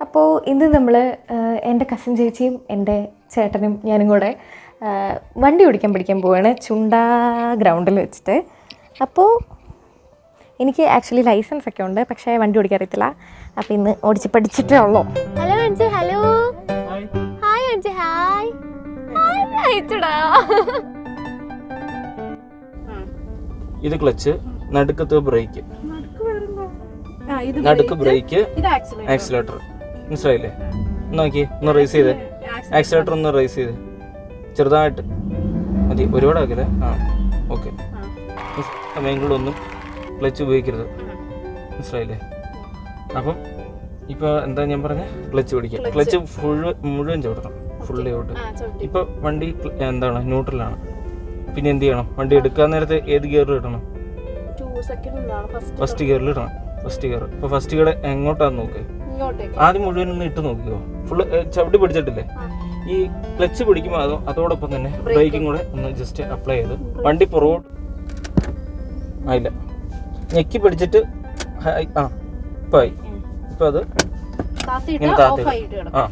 അപ്പോൾ ഇന്ന് നമ്മൾ എൻ്റെ കസിൻ ചേച്ചിയും എൻ്റെ ചേട്ടനും ഞാനും കൂടെ വണ്ടി ഓടിക്കാൻ പഠിക്കാൻ പോവുകയാണ് ചുണ്ടാ ഗ്രൗണ്ടിൽ വെച്ചിട്ട്. അപ്പോൾ എനിക്ക് ആക്ച്വലി ലൈസൻസ് ഒക്കെ ഉണ്ട്, പക്ഷേ വണ്ടി ഓടിക്കാൻ അറിയത്തില്ല. അപ്പോൾ ഇന്ന് ഓടിച്ച് പഠിച്ചിട്ടേ ഉള്ളൂ. ഹലോ അഞ്ചു, ഹലോ ഹായ് അഞ്ചു, ഹായ് അയച്ചടാ. ഇത് ക്ലച്ച്, നടുക്കത്ത് ബ്രേക്ക്, നടുക്ക് ബ്രേക്ക്, ആക്സിലേറ്റർ. മനസ്സിലായില്ലേ? നോക്കി ഒന്ന് റേസ് ചെയ്തേ, ആക്സിലേറ്റർ ഒന്ന് റേസ് ചെയ്തേ, ചെറുതായിട്ട് മതി, ഒരുപാടാക്കില്ലേ. ആ ഓക്കെ. സമയങ്ങളിലൊന്നും ക്ലച്ച് ഉപയോഗിക്കരുത്, മനസ്സിലായില്ലേ? അപ്പം ഇപ്പോൾ എന്താ ഞാൻ പറഞ്ഞ, ക്ലച്ച് പിടിക്കുക, ക്ലച്ച് മുഴുവൻ ചവിട്ടണം, ഫുള്ളി ഔട്ട്. ഇപ്പോൾ വണ്ടി എന്താണ് ന്യൂട്രലാണ്. പിന്നെ എന്ത് ചെയ്യണം? വണ്ടി എടുക്കാൻ നേരത്തെ ഏത് ഗിയറിൽ ഇടണം? ഫസ്റ്റ് ഗിയറിൽ ഇടണം. First gear. ഇപ്പോൾ ഫസ്റ്റ് ഗിയർ എങ്ങോട്ടാന്ന് നോക്ക്, ആദ്യം മുഴുവൻ ഒന്ന് ഇട്ട് നോക്കിയോ. ഫുള്ള് ചവിട്ടി പിടിച്ചിട്ടില്ലേ? ഈ ക്ലച്ച് പിടിക്കുമ്പോൾ അതോടൊപ്പം തന്നെ ബ്രേക്കും കൂടെ ഒന്ന് ജസ്റ്റ് അപ്ലൈ ചെയ്ത് വണ്ടി പുറകോട്ട് ആയില്ല, ഞെക്കി പിടിച്ചിട്ട് ഇപ്പം ആയി. ഇപ്പം അത് ഇങ്ങനെ താത്തി. ആ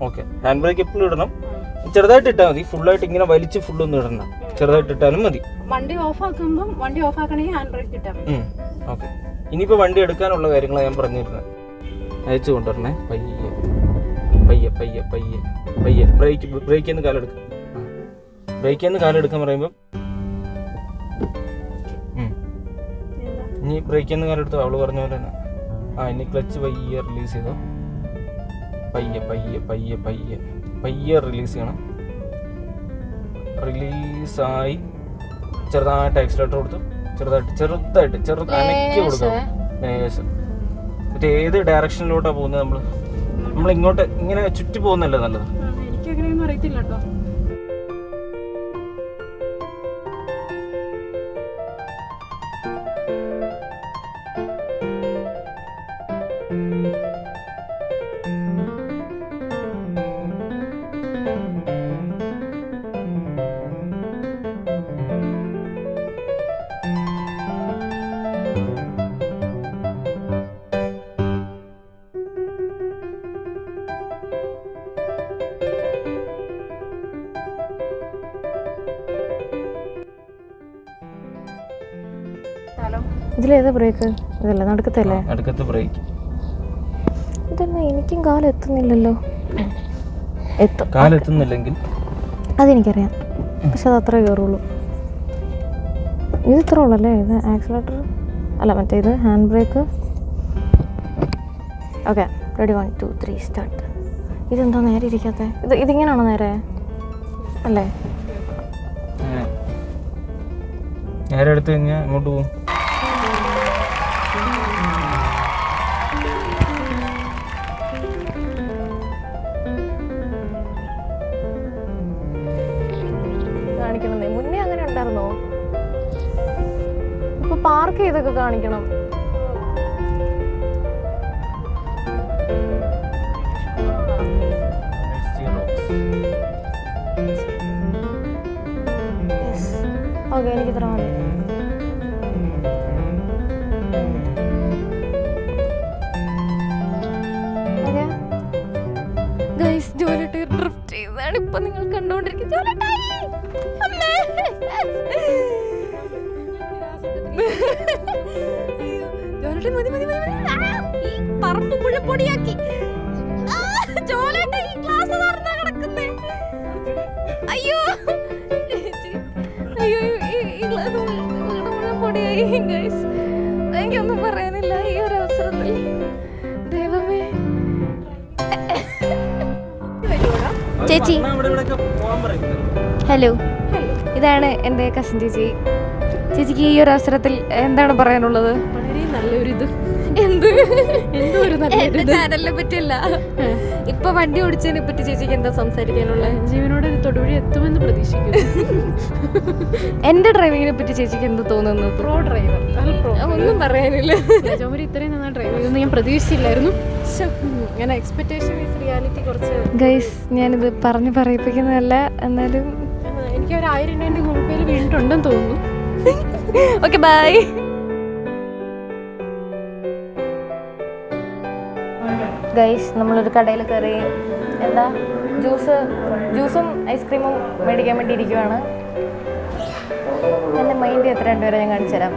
ഓക്കെ. ഹാൻഡ് ബ്രേക്ക് എപ്പോഴും ഇടണം, ചെറുതായിട്ട് ഇട്ടാൽ മതി, ഫുള്ളായിട്ട് ഇങ്ങനെ വലിച്ച് ഫുള്ളൊന്നും ഇടണം, ചെറുതായിട്ട് ഇട്ടാലും മതി. വണ്ടി ഓഫ് ആക്കുമ്പോൾ വണ്ടി ഓഫ് ആക്കണമെങ്കിൽ ഹാൻഡ് ബ്രേക്ക് ഇട്ടാൽ മതി. ഓക്കെ. ഇനിയിപ്പോൾ വണ്ടി എടുക്കാനുള്ള കാര്യങ്ങളാണ് ഞാൻ പറഞ്ഞിരുന്നത്. അയച്ചു കൊണ്ടുവരണേ. പയ്യെ പയ്യെ പയ്യെ പയ്യെ പയ്യെ ബ്രേക്കിൽ നിന്ന് കാലെടുക്കുക. ബ്രേക്കിൽ നിന്ന് കാലെടുക്കാൻ പറയുമ്പോൾ ഇനി ബ്രേക്കിൽ നിന്ന് കാലെടുത്തു, അവള് പറഞ്ഞ പോലെ തന്നെ. ഇനി ക്ലച്ച് പയ്യെ റിലീസ് ചെയ്തോ, പയ്യെ പയ്യെ പയ്യെ പയ്യെ പയ്യെ റിലീസ് ചെയ്യണം. റിലീസായി ചെറുതായിട്ട് ആക്സിലേറ്റർ കൊടുത്തു, ചെറുതായിട്ട് അനക്കി കൊടുക്കണം. മറ്റേ ഏത് ഡയറക്ഷനിലോട്ടാണ് പോകുന്നത്? നമ്മൾ ഇങ്ങോട്ട് ഇങ്ങനെ ചുറ്റി പോകുന്നല്ലേ നല്ലത്? എനിക്ക് അങ്ങനെയൊന്നും അറിയത്തില്ല കേട്ടോ. ഇതിലേതാ ബ്രേക്ക്? ഇതല്ലേ നടുക്കത്തല്ലേ? നടുക്കത്തെ ബ്രേക്ക്. ഇതന്നെ എനിക്കും കാലെത്തുന്നില്ലല്ലോ. കാലെത്തുന്നില്ലെങ്കിൽ അതെനിക്കറിയാം, പക്ഷെ അത് അത്രേ കയറുള്ളൂ. ഇത് ഇത്ര ഉള്ളല്ലേ? ഇത് ആക്സിലേറ്റർ അല്ല, മറ്റേ ഇത് hand brake. Okay, ready, 1 2 3 start. ഇതെന്താ നേരെ ഇരിക്കാത്ത? ഇതിങ്ങനെയാണോ നേരെ അല്ലേ? നേരെ എടുത്തു കഴിഞ്ഞാൽ അങ്ങോട്ട് പോകും. കാണിക്കണേ, മുന്നേ അങ്ങനെ ഉണ്ടായിരുന്നോ? ഇപ്പൊ പാർക്ക് ചെയ്തൊക്കെ കാണിക്കണം. ഓക്കെ, എനിക്ക് ഇത്ര മതി. ഗൈസ്, ജോലിട്ട് ഡ്രിഫ്റ്റ് ചെയ്താണ് ഇപ്പൊ നിങ്ങൾ കണ്ടുകൊണ്ടിരിക്കുന്നത്. പറമ്പ് മുഴുപ്പൊടിയാക്കി അയ്യോ അയ്യോ, ഈ ഗ്ലാസ് മുഴുപ്പൊടിയായി. ഗൈസ്, എനിക്കൊന്നും പറയാനില്ല ഈ ഒരു അവസരത്തിൽ. ദൈവമേ. ചേച്ചി, ഹലോ, ഇതാണ് എൻ്റെ കസിൻ ചേച്ചി. ചേച്ചിക്ക് ഈ ഒരു അവസരത്തിൽ എന്താണ് പറയാനുള്ളത്? വളരെ നല്ലൊരിത്. എന്റെ ചാനലിനെ പറ്റിയല്ല, ഇപ്പൊ വണ്ടി ഓടിച്ചതിനെ പറ്റി ചേച്ചിക്ക് എന്താ സംസാരിക്കാനുള്ളത്? ജീവനോട് തൊടുവഴി എത്തുമെന്ന് പ്രതീക്ഷിക്കുന്നു. എന്റെ ഡ്രൈവിങ്ങിനെ പറ്റി ചേച്ചിക്ക് എന്ത് തോന്നുന്നു? Pro driver. ഒന്നും പറയാനില്ല. ജോമരി ഇത്രയും നന്നായി ഡ്രൈവ് ചെയ്യുമെന്ന് ഞാൻ പ്രതീക്ഷിച്ചില്ലായിരുന്നു. ഇങ്ങനെ എക്സ്പെക്ടേഷൻ ഈസ് റിയാലിറ്റി. കുറച്ച് ഗൈസ്, ഞാനിത് പറഞ്ഞു പറയിപ്പിക്കുന്നതല്ല, എന്നാലും എനിക്ക് ഒരു 1000 രൂപ ഗൂഗിൾ പേയിൽ വീണിട്ടുണ്ടെന്ന് തോന്നുന്നു. Okay, by. ഗൈസ് നമ്മളൊരു കടയിൽ കയറി എന്താ ജ്യൂസും ഐസ്ക്രീമും മേടിക്കാൻ വേണ്ടി ഇരിക്കുവാണ്. എൻ്റെ മൈൻഡ് എത്ര രണ്ടുപേരെ ഞാൻ കാണിച്ചു തരാം.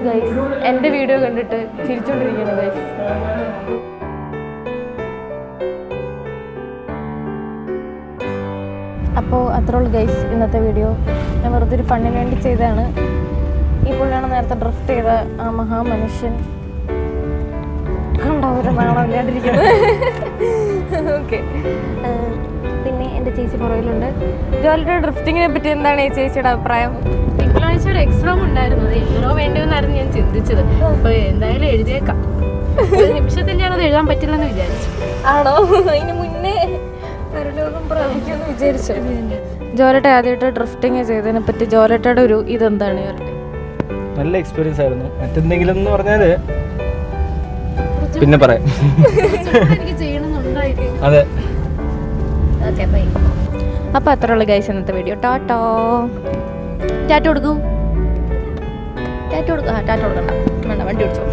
ഗൈസ് എൻ്റെ വീഡിയോ കണ്ടിട്ട് ചിരിച്ചോണ്ടിരിക്കുകയാണ് ഗൈസ്. അപ്പോൾ അത്രേ ഉള്ളൂ ഗൈസ് ഇന്നത്തെ വീഡിയോ. ഞാൻ വെറുതെ ഒരു ഫണ്ണിന് വേണ്ടി ചെയ്തതാണ്. ഈ പുള്ളിയാണ് നേരത്തെ ഡ്രിഫ്റ്റ് ചെയ്ത ആ മഹാമനുഷ്യൻ. കണ്ടോ ഒരു നാണമില്ലാണ്ടിരിക്കുന്നത്. ഓക്കെ, പിന്നെ എൻ്റെ ചേച്ചി പുറകിലുണ്ട്. ജോലിയുടെ ഡ്രിഫ്റ്റിങ്ങിനെ പറ്റി എന്താണ് ഈ ചേച്ചിയുടെ അഭിപ്രായം? തിങ്കളാഴ്ച ഒരു എക്സാം ഉണ്ടായിരുന്നു. അത് എഴുതണോ വേണ്ടോന്നായിരുന്നു ഞാൻ ചിന്തിച്ചത്. അപ്പോൾ എന്തായാലും എഴുതിയേക്കാം. ഒരു നിമിഷത്തിൽ ഞാനത് എഴുതാൻ പറ്റില്ലെന്ന് വിചാരിച്ചു. ആണോ? അതിന് മുന്നേ പരലോകം പ്രാപിക്കുമെന്ന് വിചാരിച്ചു. ജോലട്ട ആദ്യമായിട്ട് ഡ്രിഫ്റ്റിങ് ചെയ്തതിനെ പറ്റി ജോലട്ടയുടെ ഒരു ഇതെന്താണ്? ജോലട്ട നല്ല എക്സ്പീരിയൻസ് ആയിരുന്നു. മറ്റെന്തെങ്കിലും എന്ന് പറഞ്ഞാൽ പിന്നെ പറയാം. എനിക്ക് ചെയ്യണമെന്നുണ്ടായിട്ട്. അതെ, ഓക്കെ ബൈ. അപ്പോൾ അത്ര ഉള്ളു ഗൈസ് ഇന്നത്തെ വീഡിയോ. ടാറ്റോ. ടാറ്റ കൊടുക്കൂ. ടാറ്റ കൊടുക്കാം. ടാറ്റ കൊടുക്കണ്ട, വേണ്ട, വണ്ടി ഓടിച്ചോ.